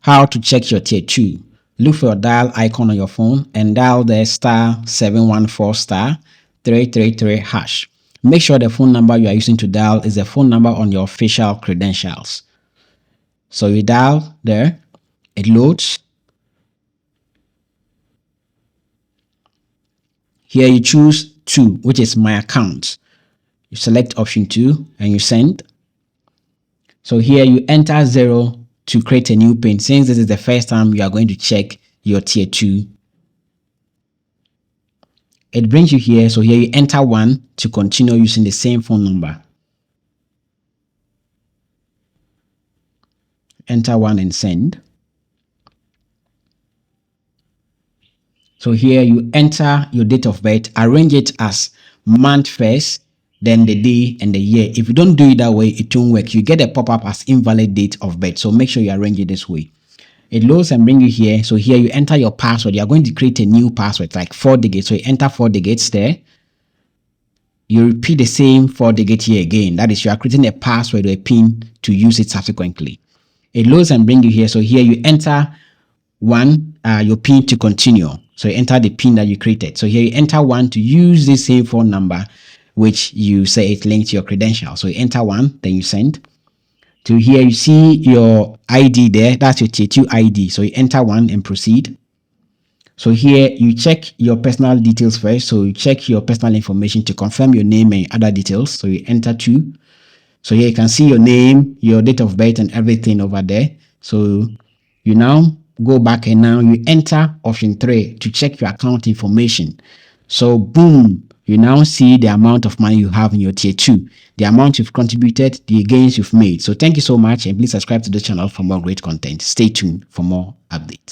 How to check your tier 2. Look for your dial icon on your phone and dial the *714*333#. Make sure the phone number you are using to dial is the phone number on your official credentials. So you dial there, it loads. Here you choose 2, which is my account. You select option 2 and you send. So here you enter 0 to create a new PIN. Since this is the first time you are going to check your tier 2, it brings you here. So here you enter 1 to continue using the same phone number. Enter 1 and send. So here you enter your date of birth, arrange it as month first, then the day and the year. If you don't do it that way, it won't work. You get a pop-up as invalid date of birth. So make sure you arrange it this way. It loads and bring you here. So here you enter your password. You are going to create a new password, like 4 digits. So you enter 4 digits there. You repeat the same 4 digits here again. That is, you are creating a password or a PIN to use it subsequently. It loads and bring you here. So here you enter your PIN to continue. So you enter the PIN that you created. So here you enter 1 to use the same phone number, which you say it linked to your credentials. So you enter 1, then you send. To here you see your ID there. That's your tier 2 ID. So you enter 1 and proceed. So here you check your personal details first. So you check your personal information to confirm your name and other details. So you enter 2. So here you can see your name, your date of birth and everything over there. So you now go back and now you enter option 3 to check your account information. So boom, you now see the amount of money you have in your tier 2, the amount you've contributed, the gains you've made. So thank you so much, and please subscribe to the channel for more great content. Stay tuned for more updates.